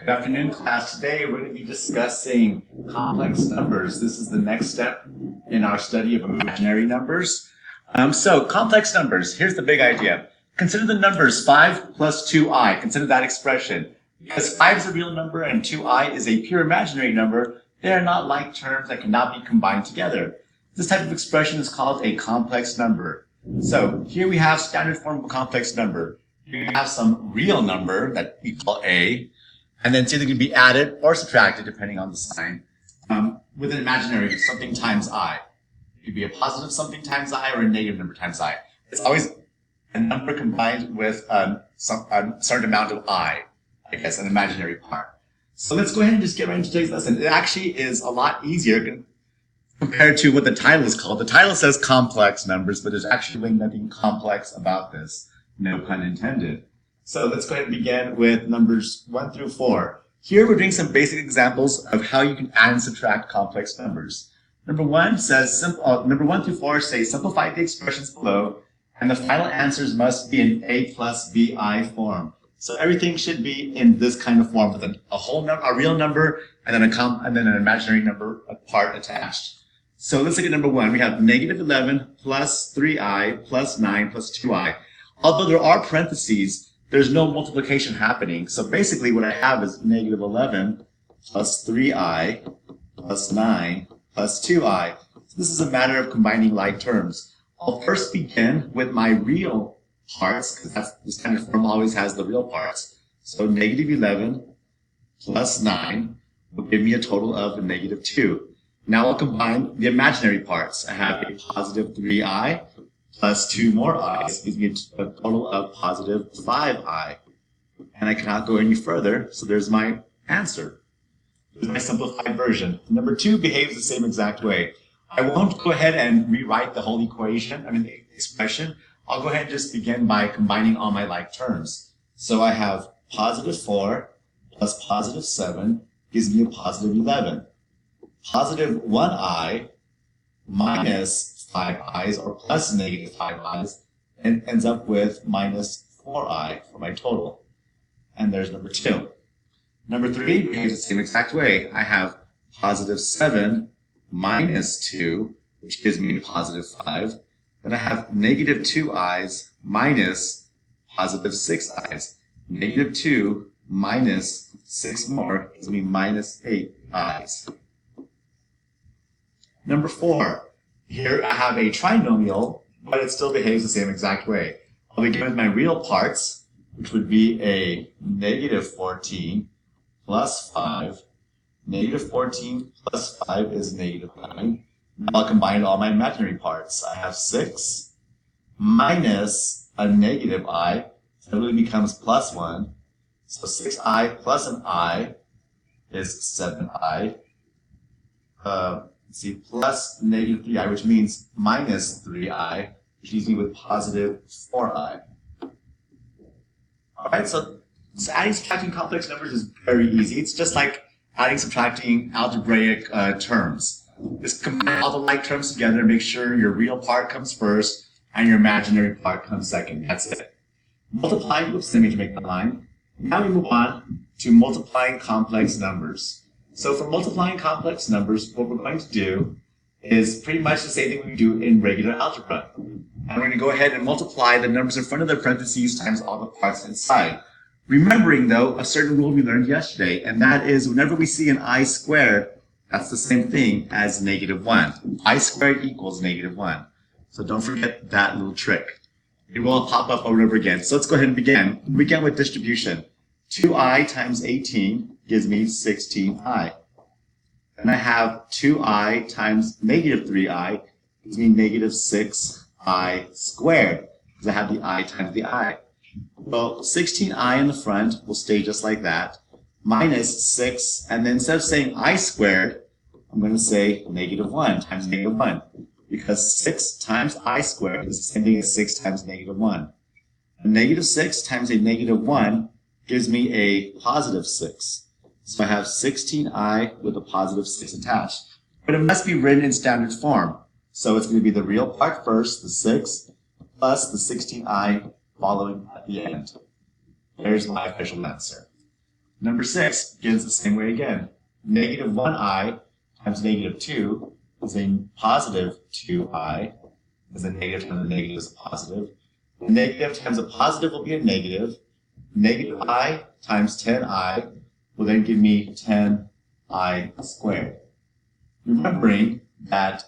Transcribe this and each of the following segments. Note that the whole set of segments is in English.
Good afternoon, class. Today we're going to be discussing complex numbers. This is the next step in our study of imaginary numbers. So complex numbers, here's the big idea. Consider the numbers 5 plus 2i. Consider that expression. Because 5 is a real number and 2i is a pure imaginary number, they are not like terms that cannot be combined together. This type of expression is called a complex number. So here we have standard form of a complex number. You have some real number that we call a, and then it's either going to be added or subtracted depending on the sign with an imaginary something times I. It could be a positive something times I or a negative number times I. It's always a number combined with a certain amount of I guess, an imaginary part. So let's go ahead and just get right into today's lesson. It actually is a lot easier compared to what the title is called. The title says complex numbers, but there's actually nothing complex about this. No pun intended. So let's go ahead and begin with numbers 1 through 4. Here we're doing some basic examples of how you can add and subtract complex numbers. Number 1 through 4 say simplify the expressions below, and the final answers must be in a plus bi form. So everything should be in this kind of form with a whole number, a real number, and then an imaginary number part attached. So let's look at number 1. We have negative 11 plus 3i plus 9 plus 2i. Although there are parentheses, there's no multiplication happening. So basically what I have is negative 11 plus 3i plus 9 plus 2i. So this is a matter of combining like terms. I'll first begin with my real parts, because that's the standard form always has the real parts. So negative 11 plus 9 will give me a total of negative 2. Now I'll combine the imaginary parts. I have a positive 3i plus 2 more i's gives me a total of positive 5i. And I cannot go any further, so there's my answer. There's my simplified version. Number 2 behaves the same exact way. I won't go ahead and rewrite the whole the expression. I'll go ahead and just begin by combining all my like terms. So I have positive 4 plus positive 7 gives me a positive 11. Positive 1i minus 5i's or plus negative 5i's and ends up with minus 4i for my total. And there's number 2. Number 3 behaves the same exact way. I have positive 7 minus 2, which gives me positive 5. Then I have negative 2i's minus positive 6i's. Negative 2 minus 6 more gives me minus 8i's. Number 4. Here I have a trinomial, but it still behaves the same exact way. I'll begin with my real parts, which would be a negative 14 plus 5. Negative 14 plus 5 is negative 9. Now I'll combine all my imaginary parts. I have 6 minus a negative I. So it really becomes plus 1. So 6i plus an I is 7i. Plus negative 3i, which means minus 3i, which leaves me with positive 4i. Alright, so adding, subtracting complex numbers is very easy. It's just like adding, subtracting algebraic terms. Just combine all the like terms together, make sure your real part comes first and your imaginary part comes second. That's it. Multiplying, oops, let me make that line. Now we move on to multiplying complex numbers. So for multiplying complex numbers, what we're going to do is pretty much the same thing we do in regular algebra. And we're going to go ahead and multiply the numbers in front of the parentheses times all the parts inside. Remembering, though, a certain rule we learned yesterday, and that is whenever we see an I squared, that's the same thing as negative 1. I squared equals negative 1. So don't forget that little trick. It will pop up over and over again. So let's go ahead and begin. We begin with distribution. 2i times 18 gives me 16i. And I have 2i times negative 3i gives me negative 6i squared, because I have the I times the I. Well, 16i in the front will stay just like that, minus 6, and then instead of saying I squared, I'm going to say negative 1 times negative 1, because 6 times I squared is the same thing as 6 times negative 1. A negative 6 times a negative 1 gives me a positive 6. So I have 16i with a positive 6 attached. But it must be written in standard form. So it's going to be the real part first, the 6, plus the 16i following at the end. There's my official answer. Number 6 begins the same way again. Negative 1i times negative 2 is a positive 2i, as a negative times a negative is a positive. A negative times a positive will be a negative. Negative I times 10i will then give me 10i squared. Remembering that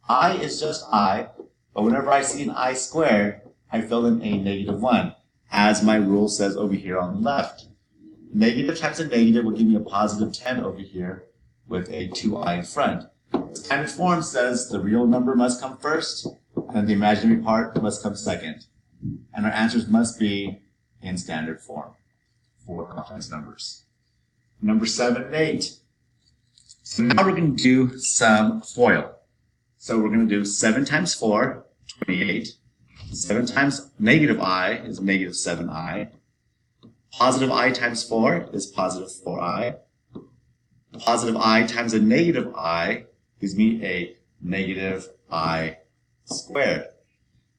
I is just I, but whenever I see an I squared, I fill in a negative 1, as my rule says over here on the left. Negative times a negative will give me a positive 10 over here with a 2i in front. The standard form says the real number must come first, and the imaginary part must come second. And our answers must be in standard form for complex numbers. Number 7 and 8. So now we're going to do some FOIL. So we're going to do 7 times 4, 28. 7 times negative I is negative 7i. Positive I times 4 is positive 4i. Positive I times a negative I gives me a negative I squared.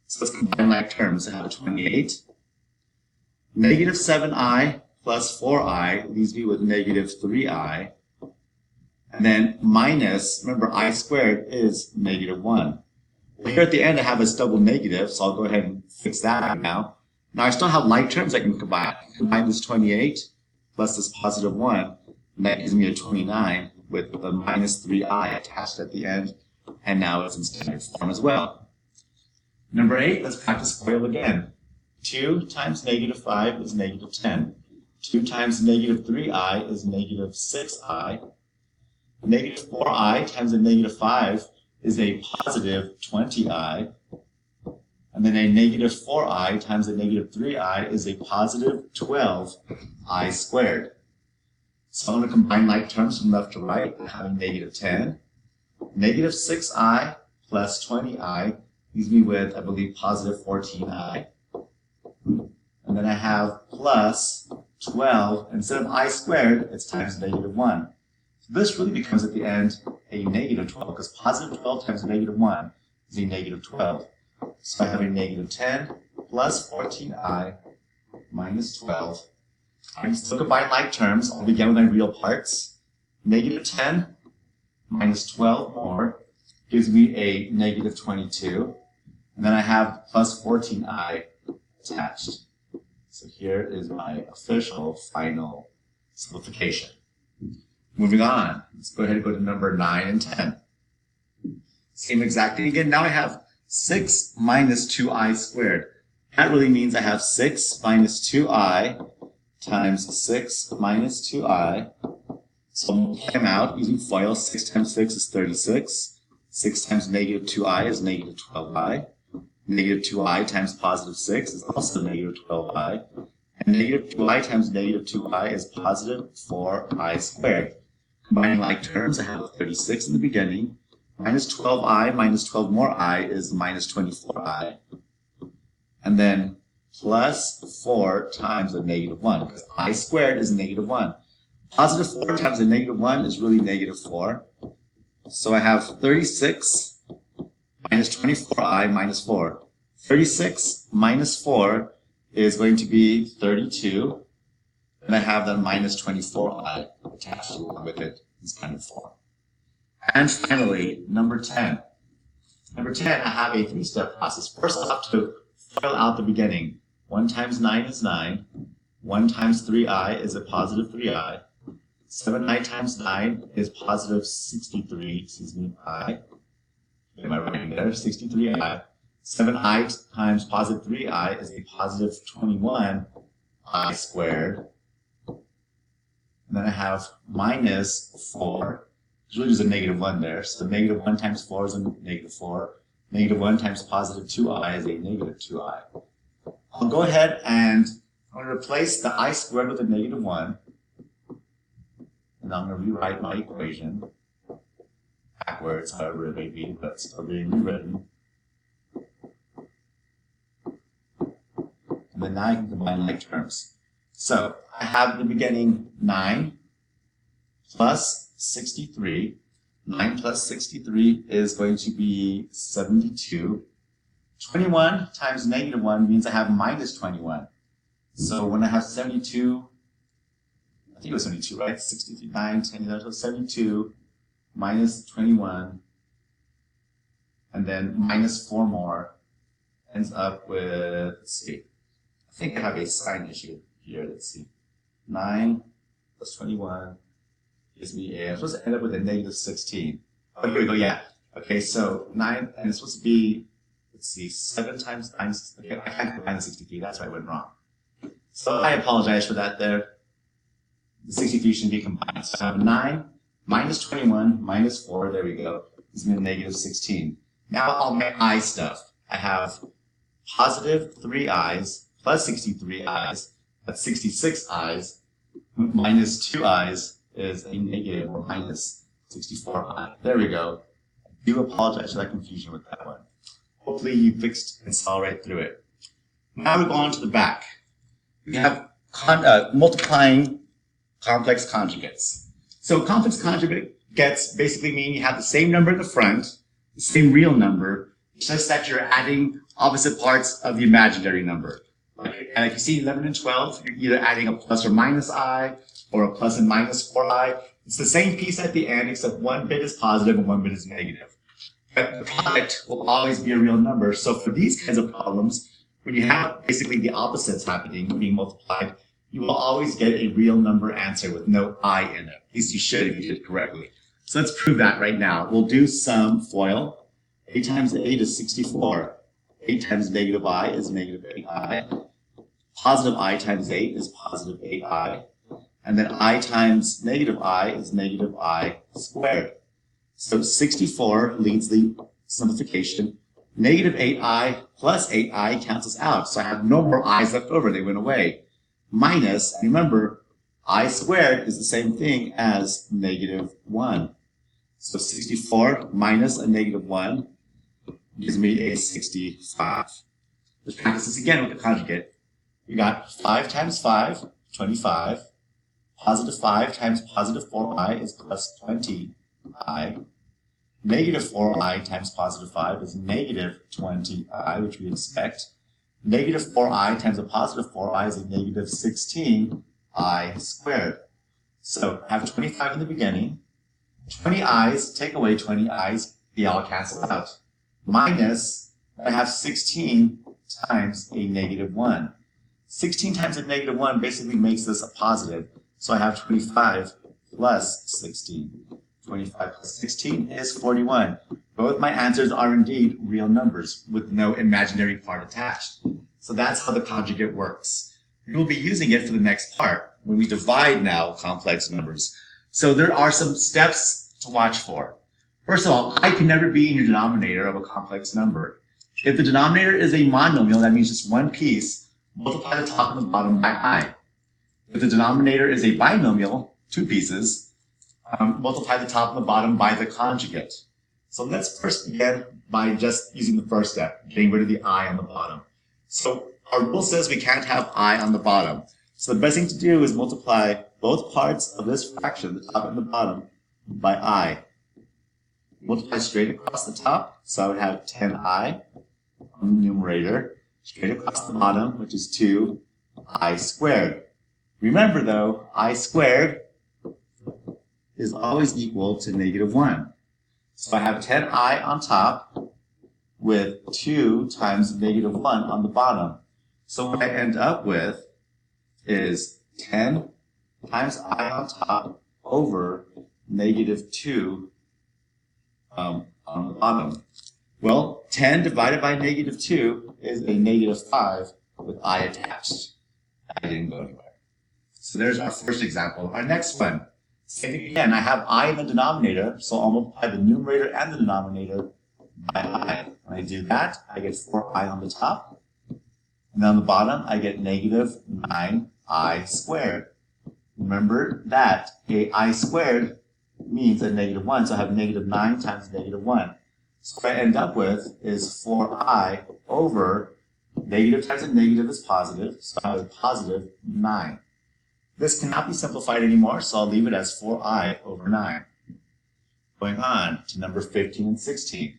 So let's combine like terms. I have 28. Negative 7i plus 4i leaves me with negative 3i. And then minus, remember I squared is negative 1. Well, here at the end I have a double negative, so I'll go ahead and fix that out now. Now I still have like terms I can combine. I can combine this 28 plus this positive 1, and that gives me a 29 with the minus 3i attached at the end, and now it's in standard form as well. Number 8, let's practice FOIL again. 2 times negative 5 is negative 10. 2 times negative 3i is negative 6i. Negative 4i times a negative 5 is a positive 20i. And then a negative 4i times a negative 3i is a positive 12i squared. So I'm going to combine like terms from left to right, having negative 10. Negative 6i plus 20i leaves me with, I believe, positive 14i. And then I have plus 12. Instead of I squared, it's times negative 1. So this really becomes at the end a negative 12, because positive 12 times negative 1 is a negative 12. So I have a negative 10 plus 14i minus 12. I can still combine like terms. I'll begin with my real parts. Negative 10 minus 12 more gives me a negative 22. And then I have plus 14i attached. So here is my official final simplification. Moving on, let's go ahead and go to number 9 and 10. Same exact thing again. Now I have 6 minus 2i squared. That really means I have 6 minus 2i times 6 minus 2i. So I'll multiply them out using FOIL. 6 times 6 is 36. 6 times negative 2i is negative 12i. Negative 2i times positive 6 is also negative 12i. And negative 2i times negative 2i is positive 4i squared. Combining like terms, I have 36 in the beginning. Minus 12i minus 12 more I is minus 24i. And then plus 4 times a negative 1, because I squared is negative 1. Positive 4 times a negative 1 is really negative 4. So I have 36 minus 24i minus 4. 36 minus 4 is going to be 32. And I have the minus 24i attached along with it in standard form. And finally, number 10. Number 10, I have a 3-step process. First, I'll have to FOIL out the beginning. 1 times 9 is 9. 1 times 3i is a positive 3i. 7i times 9 is positive 63, I. Am I writing there? 63i. 7i times positive 3i is a positive 21i squared. And then I have minus 4. There's really just a negative 1 there. So negative 1 times 4 is a negative 4. Negative 1 times positive 2i is a negative 2i. I'll go ahead and I'm going to replace the I squared with a negative 1. And I'm going to rewrite my equation backwards, however it may be, but it's still being rewritten. And then now I can combine like terms. So I have in the beginning 9 plus 63. 9 plus 63 is going to be 72. 21 times negative 1 means I have minus 21. So when I have 72 I think it was 72, right? 63, 9, 10, 11, 72, minus 21, and then minus 4 more, ends up with, let's see, I think I have a sign issue here, let's see, 9 plus 21 gives me a, I'm supposed to end up with a negative 16. Oh, here we go, yeah. Okay, so 9, and it's supposed to be, let's see, 7 times 9, okay, I can't combine the 63, that's why I went wrong. So I apologize for that there. The 63 should be combined. So I have 9 minus 21 minus 4, there we go, gives me a negative 16. Now all my I stuff. I have positive 3 i's plus 63 i's, that's 66 i's, minus 2 i's is a negative or minus 64 I. There we go. I do apologize for that confusion with that one. Hopefully you fixed and saw right through it. Now we go on to the back. We have multiplying complex conjugates. So complex conjugates basically mean you have the same number in the front, the same real number, just that you're adding opposite parts of the imaginary number. And if you see 11 and 12, you're either adding a plus or minus I, or a plus and minus 4i. It's the same piece at the end, except one bit is positive and one bit is negative. But the product will always be a real number. So for these kinds of problems, when you have basically the opposites happening, being multiplied, you will always get a real number answer with no I in it. At least you should if you did it correctly. So let's prove that right now. We'll do some FOIL. 8 times 8 is 64. 8 times negative I is negative 8i. Positive I times 8 is positive 8i. And then I times negative I is negative I squared. So 64 leads the simplification. Negative 8i plus 8i cancels out. So I have no more i's left over. They went away. Minus, remember, I squared is the same thing as negative 1. So 64 minus a negative 1 gives me a 65. Let's practice this again with the conjugate. We got 5 times 5, 25. Positive 5 times positive 4i is plus 20i. Negative 4i times positive 5 is negative 20i, which we expect. Negative 4i times a positive 4i is a negative 16i squared. So I have 25 in the beginning. 20 i's, take away 20 i's, they all cancel out. Minus, I have 16 times a negative 1. 16 times a negative 1 basically makes this a positive. So I have 25 plus 16. 25 plus 16 is 41. Both my answers are indeed real numbers with no imaginary part attached. So that's how the conjugate works. We will be using it for the next part when we divide now complex numbers. So there are some steps to watch for. First of all, I can never be in your denominator of a complex number. If the denominator is a monomial, that means just one piece, multiply the top and the bottom by I. If the denominator is a binomial, 2 pieces, multiply the top and the bottom by the conjugate. So let's first begin by just using the first step, getting rid of the I on the bottom. So our rule says we can't have I on the bottom. So the best thing to do is multiply both parts of this fraction, the top and the bottom, by I. Multiply straight across the top, so I would have 10i on the numerator, straight across the bottom, which is 2i squared. Remember though, I squared is always equal to negative 1. So I have 10i on top with 2 times negative 1 on the bottom. So what I end up with is 10 times I on top over negative 2 on the bottom. Well, 10 divided by negative 2 is a negative 5 with I attached. I didn't go anywhere. So there's our first example. Our next one. Same thing again. I have I in the denominator, so I'll multiply the numerator and the denominator by I. When I do that, I get 4i on the top. And then on the bottom, I get negative 9i squared. Remember that a I squared means a negative 1, so I have negative 9 times negative 1. So what I end up with is 4i over negative times a negative is positive, so I have a positive 9. This cannot be simplified anymore, so I'll leave it as 4i over 9. Going on to number 15 and 16.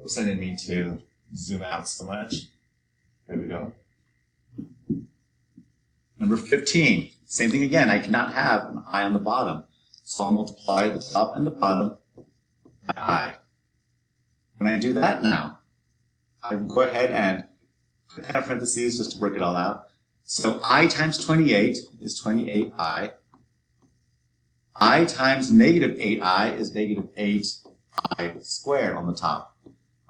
Oops, I didn't mean to zoom out so much. There we go. Number 15. Same thing again, I cannot have an I on the bottom. So I'll multiply the top and the bottom by I. When I do that now, I will go ahead and put that in parentheses just to work it all out. So I times 28 is 28i. I times negative 8i is negative 8i squared on the top.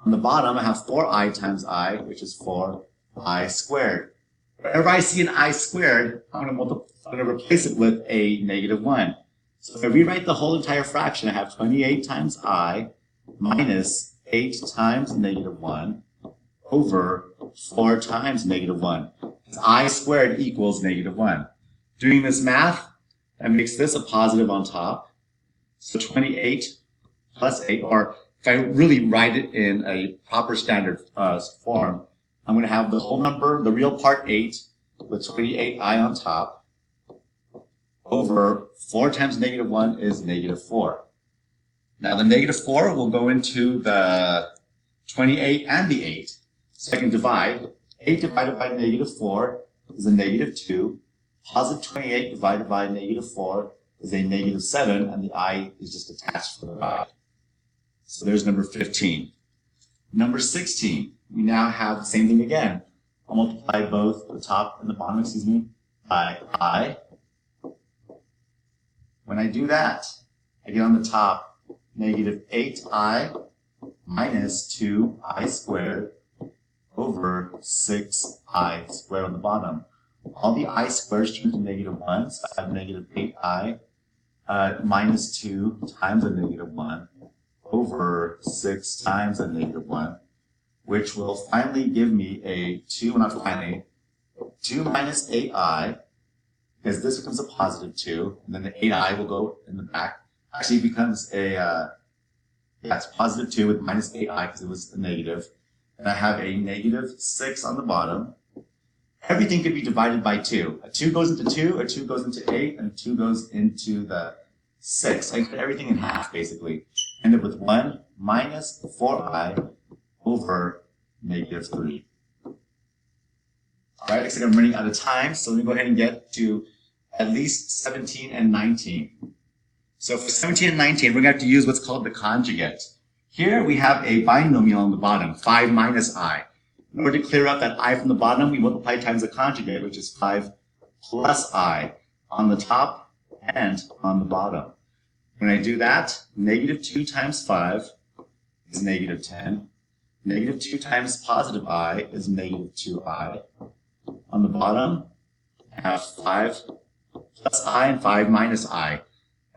On the bottom, I have 4i times I, which is 4i squared. Whenever I see an I squared, I'm going to replace it with a negative 1. So if I rewrite the whole entire fraction, I have 28 times I minus 8 times negative 1 over 4 times negative 1. I squared equals negative 1. Doing this math, that makes this a positive on top. So 28 plus 8, or if I really write it in a proper standard form, I'm going to have the whole number, the real part 8, with 28i on top, over 4 times negative 1 is negative 4. Now the negative 4 will go into the 28 and the 8. So I can divide. 8 divided by negative 4 is a negative 2. Positive 28 divided by negative 4 is a negative 7, and the I is just attached to the right. So there's number 15. Number 16, we now have the same thing again. I'll multiply both the top and the bottom, by I. When I do that, I get on the top negative 8i minus 2i squared over 6i squared on the bottom. All the I squares turn to negative 1, so I have negative 8i minus 2 times a negative 1 over 6 times a negative 1, which will finally give me a 2 minus 8i, because this becomes a positive 2, and then the 8i will go in the back. Actually, it becomes it's positive 2 with minus 8i because it was a negative. And I have a negative 6 on the bottom. Everything could be divided by 2. A 2 goes into 2, a 2 goes into 8, and a 2 goes into the 6. I put everything in half, basically. End up with 1 minus 4i over negative 3. All right, looks like I'm running out of time, so let me go ahead and get to at least 17 and 19. So for 17 and 19, we're going to have to use what's called the conjugate. Here we have a binomial on the bottom, 5 minus I. In order to clear up that I from the bottom, we multiply times the conjugate, which is 5 plus I on the top and on the bottom. When I do that, negative 2 times 5 is negative 10. Negative 2 times positive I is negative 2I. On the bottom, I have 5 plus I and 5 minus I.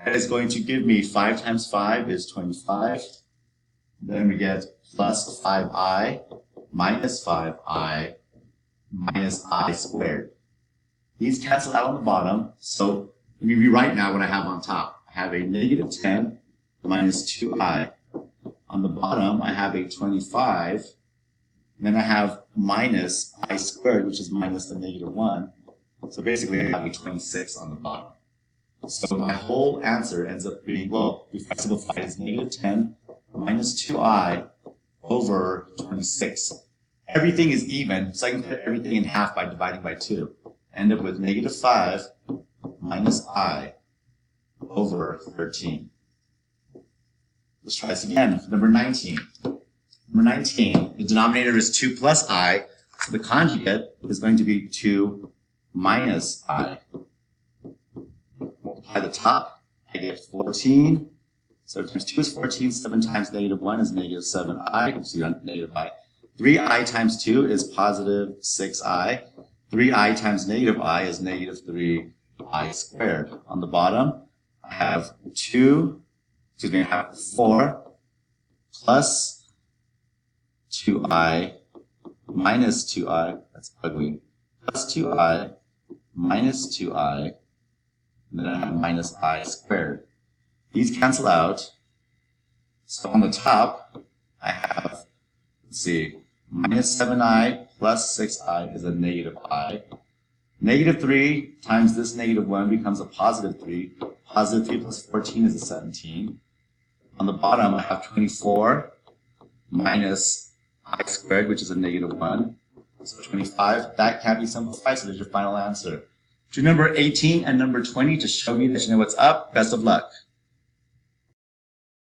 That is going to give me 5 times 5 is 25. Then we get plus 5i minus 5i minus I squared. These cancel out on the bottom, so let me rewrite now what I have on top. I have a negative 10 minus 2i. On the bottom, I have a 25. And then I have minus I squared, which is minus the negative 1. So basically, I have a 26 on the bottom. So my whole answer ends up being, well, if I simplify it, it's negative 10 minus 2i over 26. Everything is even, so I can put everything in half by dividing by 2. End up with negative 5 minus I over 13. Let's try this again. Number 19. Number 19, the denominator is 2 plus I, so the conjugate is going to be 2 minus I. Multiply the top, I get 14. So times 2 is 14, 7 times negative 1 is negative 7i, so you have negative I. 3i times 2 is positive 6i. 3i times negative I is negative 3i squared. On the bottom, I have 4 plus 2i minus 2i, that's ugly, plus 2i minus 2i, and then I have minus I squared. These cancel out. So on the top, I have, minus 7i plus 6i is a negative I. Negative 3 times this negative 1 becomes a positive 3. Positive 3 plus 14 is a 17. On the bottom, I have 24 minus I squared, which is a negative 1. So 25, that can't be simplified, so there's your final answer. to number 18 and number 20 to show me that you know what's up. Best of luck.